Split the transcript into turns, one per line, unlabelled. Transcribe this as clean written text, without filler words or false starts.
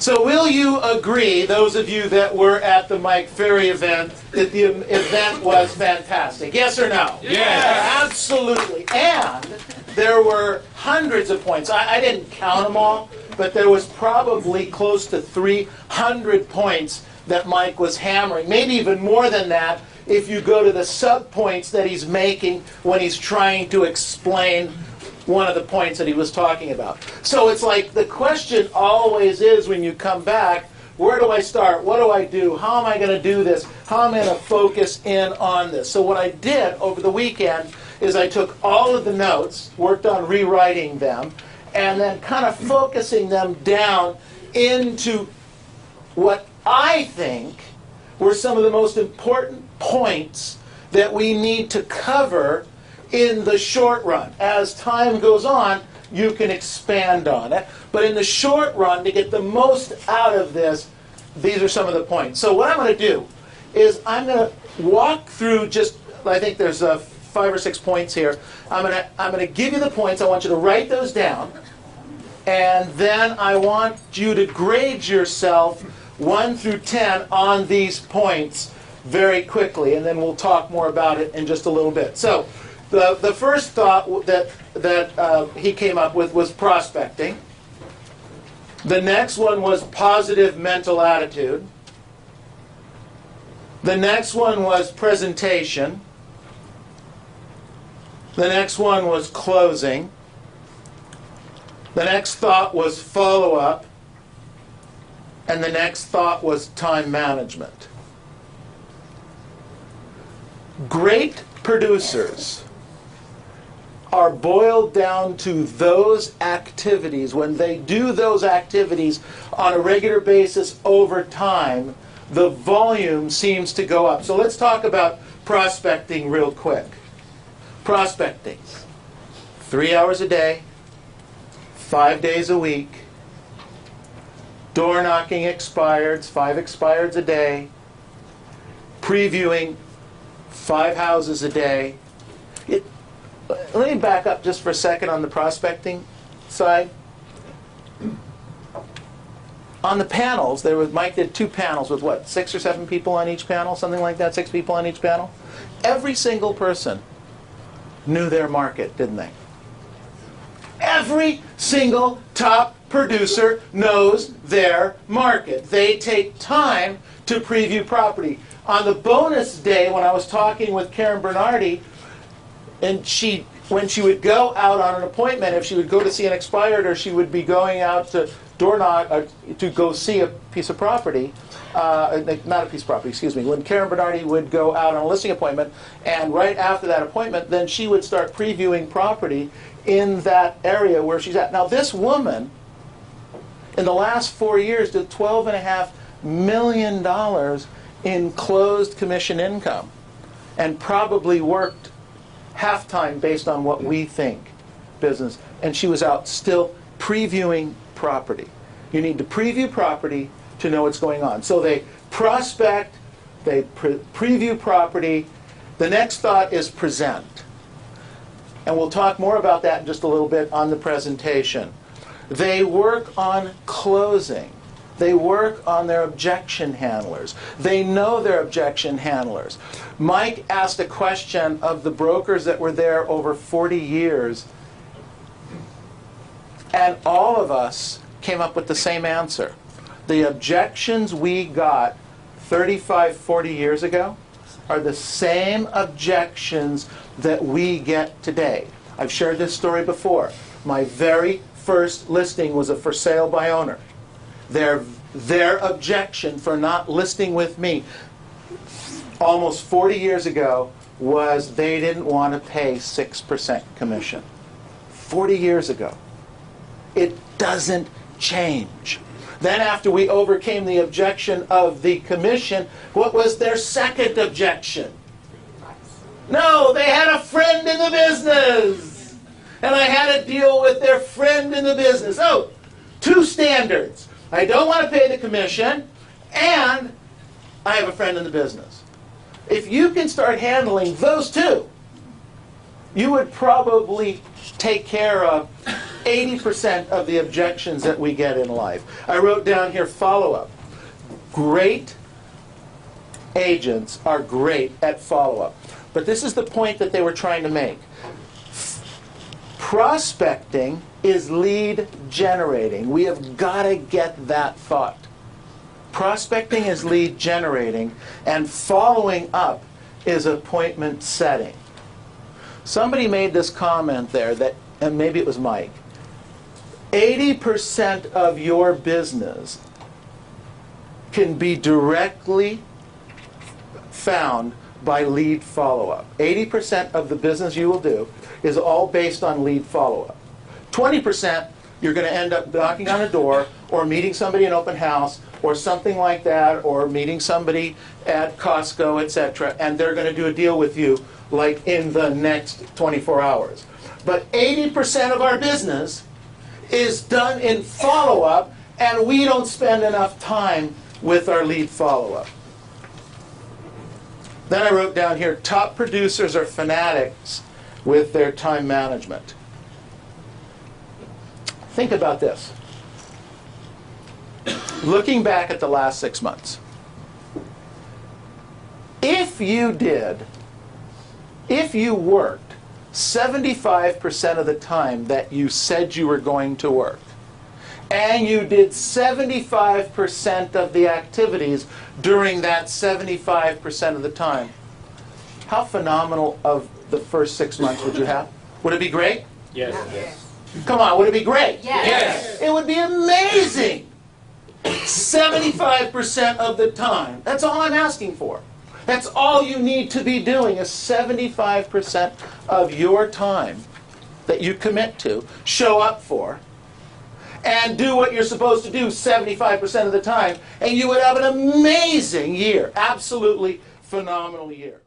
So will you agree, those of you that were at the Mike Ferry event, that the event was fantastic? Yes or no?
Yes.
Absolutely. And there were hundreds of points. I didn't count them all, but there was probably close to 300 points that Mike was hammering. Maybe even more than that if you go to the sub-points that he's making when he's trying to explain one of the points that he was talking about. So it's like the question always is when you come back, where do I start? What do I do? How am I going to do this? How am I going to focus in on this? So what I did over the weekend is I took all of the notes, worked on rewriting them, and then kind of focusing them down into what I think were some of the most important points that we need to cover in the short run. As time goes on, you can expand on it. But in the short run, to get the most out of this, these are some of the points. So what I'm going to do is I'm going to walk through just, I think there's 5 or 6 points here. I'm going to give you the points. I want you to write those down. And then I want you to grade yourself 1 through 10 on these points very quickly. And then we'll talk more about it in just a little bit. So the first thought that he came up with was prospecting. The next one was positive mental attitude. The next one was presentation. The next one was closing. The next thought was follow-up. And the next thought was time management. Great producers are boiled down to those activities. When they do those activities on a regular basis over time, the volume seems to go up. So let's talk about prospecting real quick. Prospecting. 3 hours a day, 5 days a week, door knocking expireds, 5 expireds a day, previewing 5 houses a day. Let me back up just for a second on the prospecting side. On the panels, Mike did 2 panels with what, 6 or 7 people on each panel, something like that, 6 people on each panel. Every single person knew their market, didn't they? Every single top producer knows their market. They take time to preview property. On the bonus day, when I was talking with Karen Bernardi, and when she would go out on an appointment, if she would go to see an expired or she would be going out to door knock to go see a piece of property, not a piece of property, excuse me, when Karen Bernardi would go out on a listing appointment, and right after that appointment, then she would start previewing property in that area where she's at. Now this woman, in the last 4 years, did $12.5 million in closed commission income, and probably worked half-time based on what we think business. And she was out still previewing property. You need to preview property to know what's going on. So they prospect, they preview property. The next thought is present. And we'll talk more about that in just a little bit on the presentation. They work on closing. They work on their objection handlers. They know their objection handlers. Mike asked a question of the brokers that were there over 40 years, and all of us came up with the same answer. The objections we got 35, 40 years ago are the same objections that we get today. I've shared this story before. My very first listing was a for sale by owner. Their objection for not listing with me almost 40 years ago was they didn't want to pay 6% commission. 40 years ago. It doesn't change. Then after we overcame the objection of the commission, what was their second objection? No, they had a friend in the business. And I had to deal with their friend in the business. Oh, 2 standards. I don't want to pay the commission, and I have a friend in the business. If you can start handling those 2, you would probably take care of 80% of the objections that we get in life. I wrote down here follow-up. Great agents are great at follow-up. But this is the point that they were trying to make. Prospecting is lead generating. We have got to get that thought. Prospecting is lead generating, and following up is appointment setting. Somebody made this comment there that, and maybe it was Mike, 80% of your business can be directly found by lead follow-up. 80% of the business you will do is all based on lead follow-up. 20% you're going to end up knocking on a door or meeting somebody in open house or something like that, or meeting somebody at Costco, etc., and they're going to do a deal with you like in the next 24 hours. But 80% of our business is done in follow-up, and we don't spend enough time with our lead follow-up. Then I wrote down here, top producers are fanatics with their time management. Think about this. Looking back at the last 6 months, if you worked 75% of the time that you said you were going to work, and you did 75% of the activities during that 75% of the time, how phenomenal of the first 6 months would you have? Would it be great?
Yes.
Yes.
Come on, would it be great?
Yes.
Yes.
It would be amazing. 75% of the time. That's all I'm asking for. That's all you need to be doing is 75% of your time that you commit to, show up for, and do what you're supposed to do 75% of the time, and you would have an amazing year. Absolutely phenomenal year.